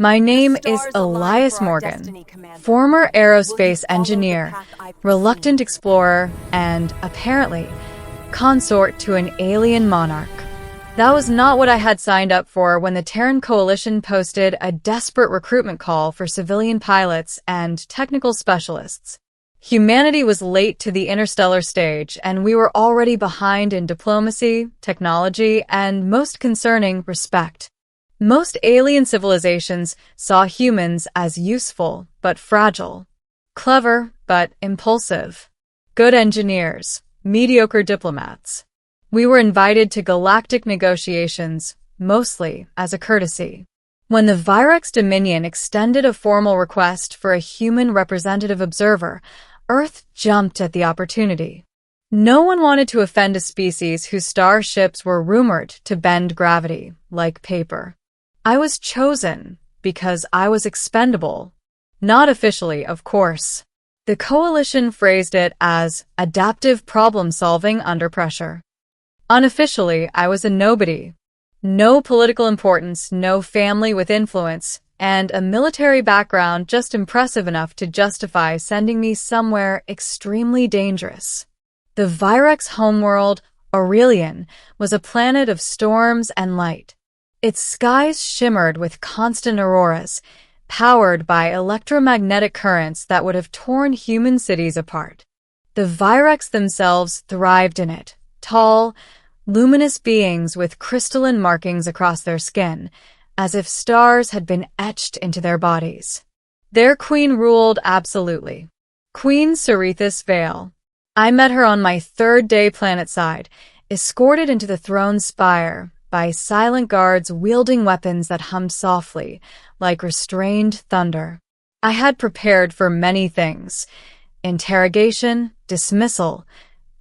My name is Elias Morgan, former aerospace engineer, reluctant explorer, and, apparently, consort to an alien monarch. That was not what I had signed up for when the Terran Coalition posted a desperate recruitment call for civilian pilots and technical specialists. Humanity was late to the interstellar stage, and we were already behind in diplomacy, technology, and, most concerning, respect. Most alien civilizations saw humans as useful but fragile, clever but impulsive, good engineers, mediocre diplomats. We were invited to galactic negotiations, mostly as a courtesy. When the Virex Dominion extended a formal request for a human representative observer, Earth jumped at the opportunity. No one wanted to offend a species whose starships were rumored to bend gravity like paper. I was chosen because I was expendable. Not officially, of course. The coalition phrased it as adaptive problem-solving under pressure. Unofficially, I was a nobody. No political importance, no family with influence, and a military background just impressive enough to justify sending me somewhere extremely dangerous. The Virex homeworld, Aurelian, was a planet of storms and light. Its skies shimmered with constant auroras, powered by electromagnetic currents that would have torn human cities apart. The Virex themselves thrived in it, tall, luminous beings with crystalline markings across their skin, as if stars had been etched into their bodies. Their queen ruled absolutely. Queen Cerethis Vale. I met her on my third day planetside, escorted into the throne's spire by silent guards wielding weapons that hummed softly, like restrained thunder. I had prepared for many things: interrogation, dismissal,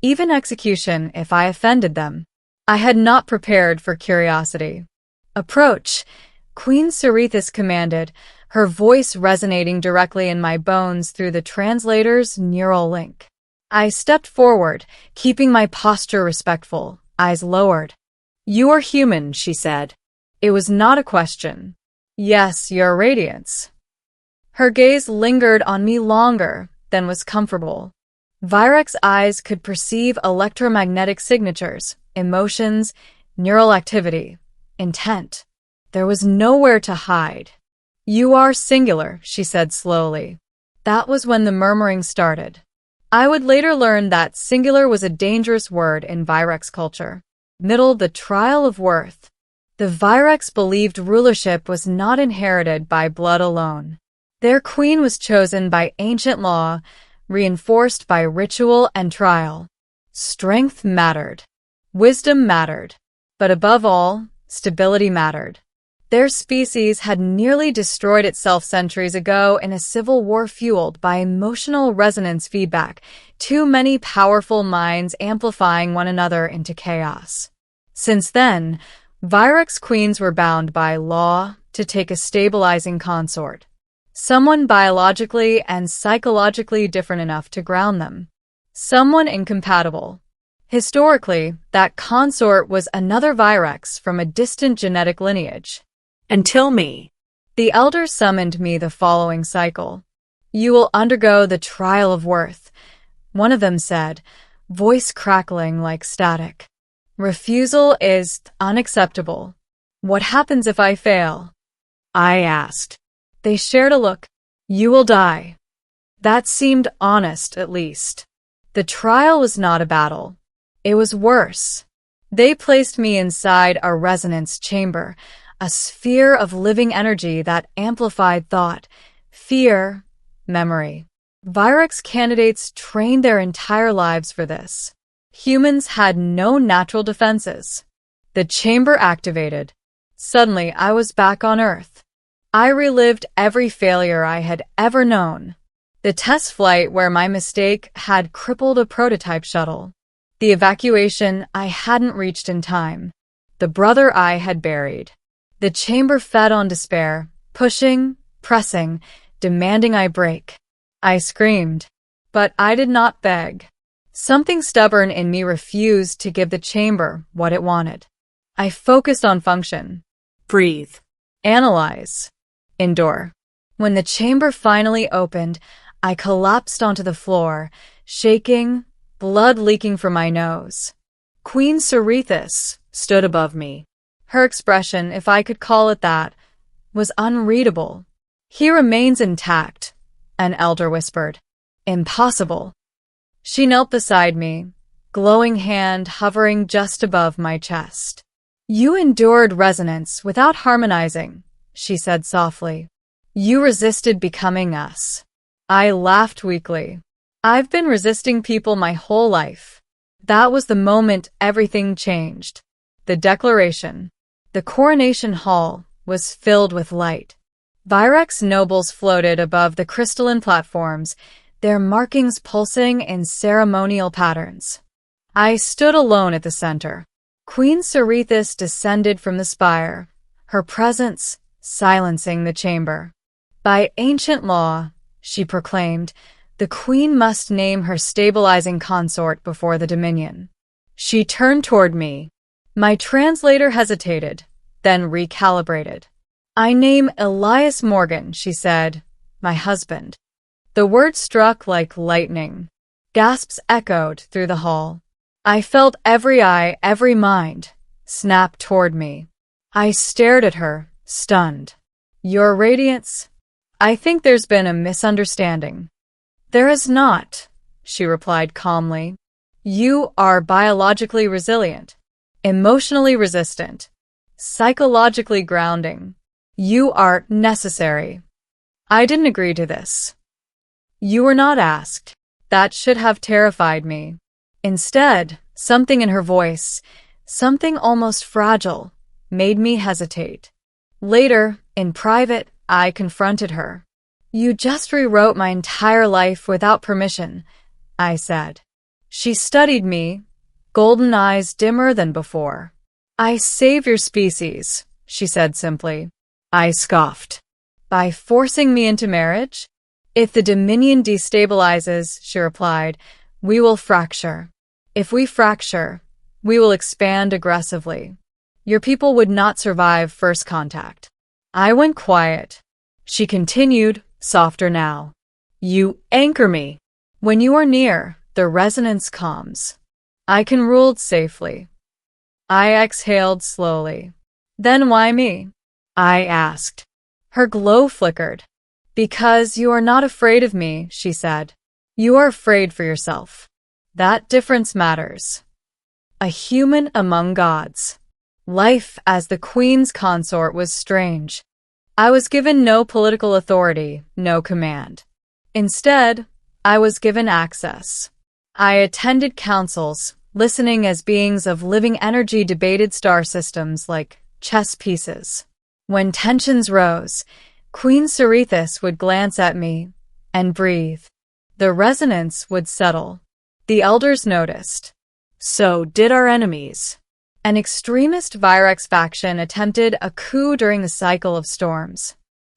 even execution if I offended them. I had not prepared for curiosity. "Approach," Queen Cerethis commanded, her voice resonating directly in my bones through the translator's neural link. I stepped forward, keeping my posture respectful, eyes lowered. "You are human," she said. It was not a question. "Yes, your radiance." Her gaze lingered on me longer than was comfortable. Virex eyes could perceive electromagnetic signatures, emotions, neural activity, intent. There was nowhere to hide. "You are singular," she said slowly. That was when the murmuring started. I would later learn that singular was a dangerous word in Virex culture. Middle, the trial of worth. The Virex believed rulership was not inherited by blood alone. Their queen was chosen by ancient law, reinforced by ritual and trial. Strength mattered. Wisdom mattered. But above all, stability mattered. Their species had nearly destroyed itself centuries ago in a civil war fueled by emotional resonance feedback, too many powerful minds amplifying one another into chaos. Since then, Virex queens were bound by law to take a stabilizing consort, someone biologically and psychologically different enough to ground them, someone incompatible. Historically, that consort was another Virex from a distant genetic lineage. Until me. The elder summoned me the following cycle. "You will undergo the trial of worth," one of them said, voice crackling like static. "Refusal is unacceptable." "What happens if I fail?" I asked. They shared a look. "You will die." That seemed honest, at least. The trial was not a battle. It was worse. They placed me inside a resonance chamber, a sphere of living energy that amplified thought, fear, memory. Virex candidates trained their entire lives for this. Humans had no natural defenses. The chamber activated. Suddenly, I was back on Earth. I relived every failure I had ever known. The test flight where my mistake had crippled a prototype shuttle. The evacuation I hadn't reached in time. The brother I had buried. The chamber fed on despair, pushing, pressing, demanding I break. I screamed. But I did not beg. Something stubborn in me refused to give the chamber what it wanted. I focused on function. Breathe. Analyze. Indoor. When the chamber finally opened, I collapsed onto the floor, shaking, blood leaking from my nose. Queen Cerethis stood above me. Her expression, if I could call it that, was unreadable. "He remains intact," an elder whispered. "Impossible." She knelt beside me, glowing hand hovering just above my chest. "You endured resonance without harmonizing," she said softly. "You resisted becoming us." I laughed weakly. I've been resisting people my whole life. That was the moment everything changed. The declaration. The coronation hall was filled with light. Virex nobles floated above the crystalline platforms, their markings pulsing in ceremonial patterns. I stood alone at the center. Queen Cerethis descended from the spire, her presence silencing the chamber. "By ancient law," she proclaimed, "the queen must name her stabilizing consort before the dominion." She turned toward me. My translator hesitated, then recalibrated. "I name Elias Morgan," she said, "my husband." The word struck like lightning. Gasps echoed through the hall. I felt every eye, every mind, snap toward me. I stared at her, stunned. "Your radiance? I think there's been a misunderstanding." "There is not," she replied calmly. "You are biologically resilient, emotionally resistant, psychologically grounding. You are necessary." I didn't agree to this. "You were not asked." That should have terrified me. Instead, something in her voice, something almost fragile, made me hesitate. Later, in private, I confronted her. "You just rewrote my entire life without permission," I said. She studied me, golden eyes dimmer than before. "I saved your species," she said simply. I scoffed. "By forcing me into marriage? If the Dominion destabilizes," she replied, "we will fracture. If we fracture, we will expand aggressively. Your people would not survive first contact." I went quiet. She continued, softer now. "You anchor me. When you are near, the resonance calms. I can rule safely." I exhaled slowly. "Then why me?" I asked. Her glow flickered. "Because you are not afraid of me," she said. "You are afraid for yourself. That difference matters." A human among gods. Life as the Queen's consort was strange. I was given no political authority, no command. Instead, I was given access. I attended councils, listening as beings of living energy debated star systems like chess pieces. When tensions rose, Queen Cerethis would glance at me and breathe. The resonance would settle. The elders noticed. So did our enemies. An extremist Virex faction attempted a coup during the cycle of storms.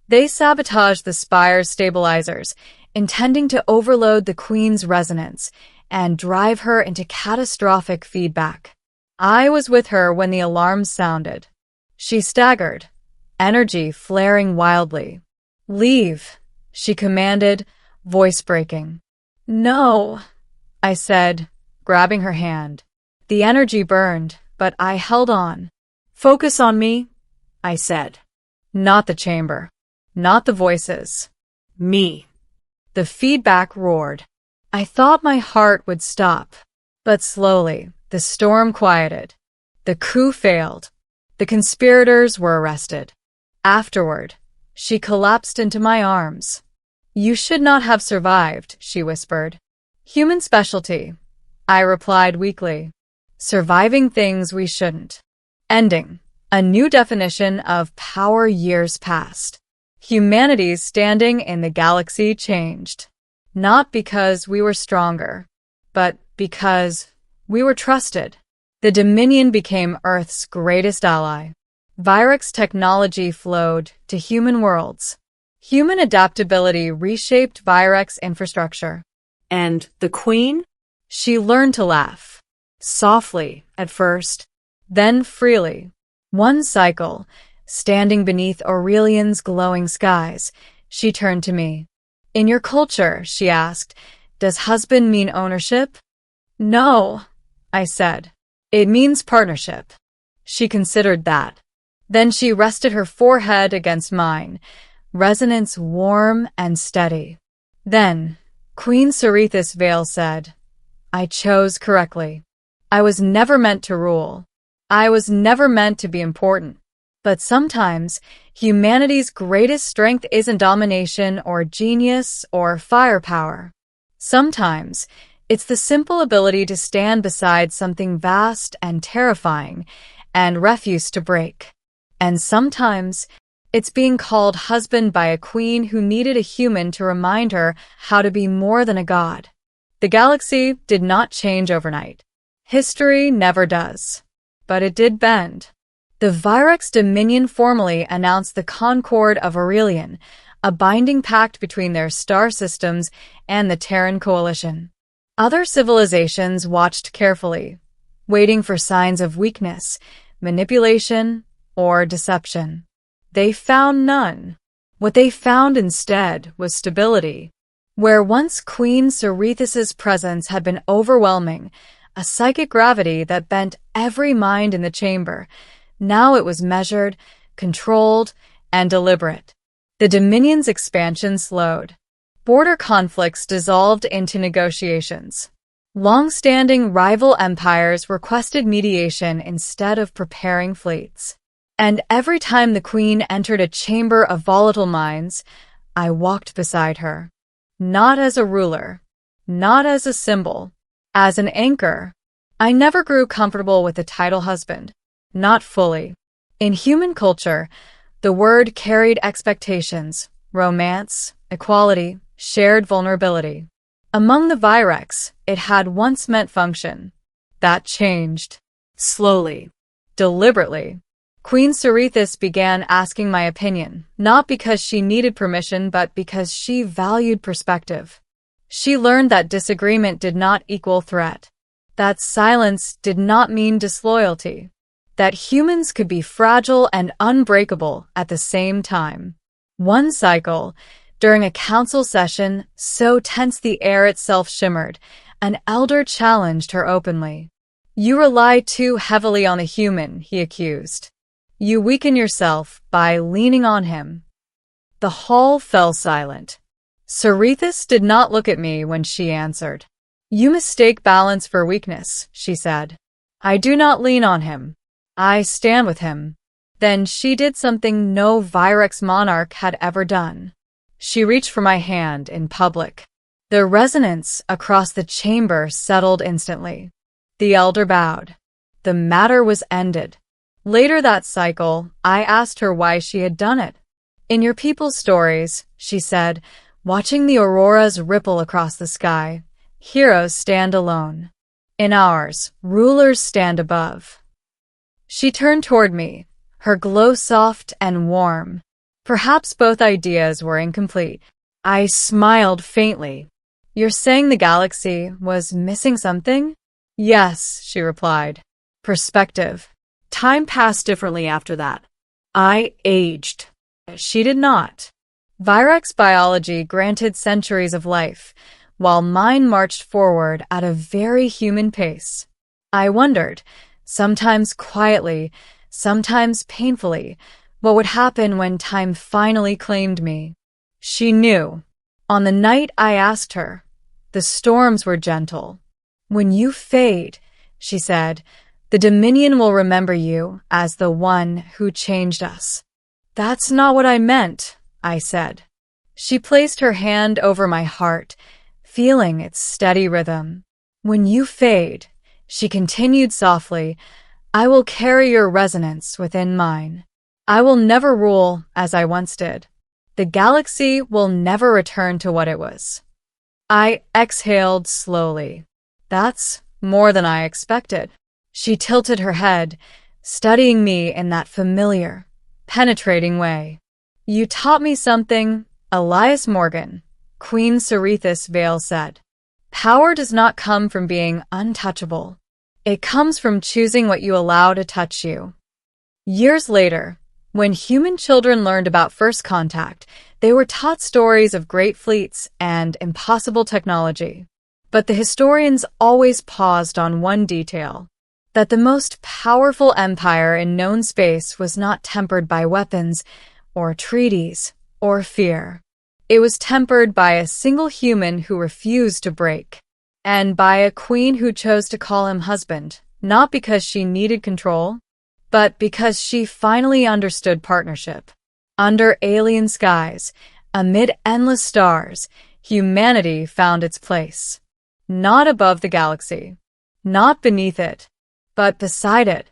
They sabotaged the Spire's stabilizers, intending to overload the Queen's resonance and drive her into catastrophic feedback. I was with her when the alarms sounded. She staggered, energy flaring wildly. "Leave," she commanded, voice breaking. "No," I said, grabbing her hand. The energy burned, but I held on. "Focus on me," I said. "Not the chamber. Not the voices. Me." The feedback roared. I thought my heart would stop. But slowly, the storm quieted. The coup failed. The conspirators were arrested. Afterward, she collapsed into my arms. "You should not have survived," she whispered. "Human specialty," I replied weakly. Surviving things we shouldn't. Ending. A new definition of power years past. Humanity's standing in the galaxy changed. Not because we were stronger, but because we were trusted. The Dominion became Earth's greatest ally. Virex technology flowed to human worlds. Human adaptability reshaped Virex infrastructure. And the Queen? She learned to laugh. Softly, at first, then freely. One cycle, standing beneath Aurelian's glowing skies. She turned to me. "In your culture," she asked, "does husband mean ownership?" "No," I said. "It means partnership." She considered that. Then she rested her forehead against mine, resonance warm and steady. Then, Queen Cerithis Vale said, "I chose correctly. I was never meant to rule. I was never meant to be important. But sometimes, humanity's greatest strength isn't domination or genius or firepower. Sometimes, it's the simple ability to stand beside something vast and terrifying and refuse to break. And sometimes, it's being called husband by a queen who needed a human to remind her how to be more than a god." The galaxy did not change overnight. History never does. But it did bend. The Virex Dominion formally announced the Concord of Aurelian, a binding pact between their star systems and the Terran Coalition. Other civilizations watched carefully, waiting for signs of weakness, manipulation, or deception. They found none. What they found instead was stability. Where once Queen Cerithis's presence had been overwhelming, a psychic gravity that bent every mind in the chamber, now it was measured, controlled, and deliberate. The Dominion's expansion slowed. Border conflicts dissolved into negotiations. Long-standing rival empires requested mediation instead of preparing fleets. And every time the Queen entered a chamber of volatile minds, I walked beside her. Not as a ruler, not as a symbol, as an anchor. I never grew comfortable with the title husband. Not fully. In human culture, the word carried expectations, romance, equality, shared vulnerability. Among the Virex, it had once meant function. That changed. Slowly. Deliberately. Queen Cerithis began asking my opinion, not because she needed permission, but because she valued perspective. She learned that disagreement did not equal threat, that silence did not mean disloyalty, that humans could be fragile and unbreakable at the same time. One cycle, during a council session so tense the air itself shimmered, an elder challenged her openly. "You rely too heavily on the human," he accused. "You weaken yourself by leaning on him." The hall fell silent. Cerithis did not look at me when she answered. "You mistake balance for weakness," she said. "I do not lean on him. I stand with him." Then she did something no Virex monarch had ever done. She reached for my hand in public. The resonance across the chamber settled instantly. The elder bowed. The matter was ended. Later that cycle, I asked her why she had done it. "In your people's stories," she said, "watching the auroras ripple across the sky, heroes stand alone. In ours, rulers stand above." She turned toward me, her glow soft and warm. Perhaps both ideas were incomplete. I smiled faintly. "You're saying the galaxy was missing something?" "Yes," she replied. "Perspective." Time passed differently after that. I aged. She did not. Virex biology granted centuries of life, while mine marched forward at a very human pace. I wondered, sometimes quietly, sometimes painfully, what would happen when time finally claimed me. She knew. On the night I asked her, the storms were gentle. "When you fade," she said, "the Dominion will remember you as the one who changed us." "That's not what I meant," I said. She placed her hand over my heart, feeling its steady rhythm. "When you fade," she continued softly, "I will carry your resonance within mine. I will never rule as I once did. The galaxy will never return to what it was." I exhaled slowly. That's more than I expected. She tilted her head, studying me in that familiar, penetrating way. "You taught me something, Elias Morgan," Queen Cerithis Vale said. "Power does not come from being untouchable. It comes from choosing what you allow to touch you." Years later, When human children learned about first contact, they were taught stories of great fleets and impossible technology. But the historians always paused on one detail: that the most powerful empire in known space was not tempered by weapons, or treaties, or fear. It was tempered by a single human who refused to break, and by a queen who chose to call him husband, not because she needed control, but because she finally understood partnership. Under alien skies, amid endless stars, humanity found its place. Not above the galaxy, not beneath it, but beside it,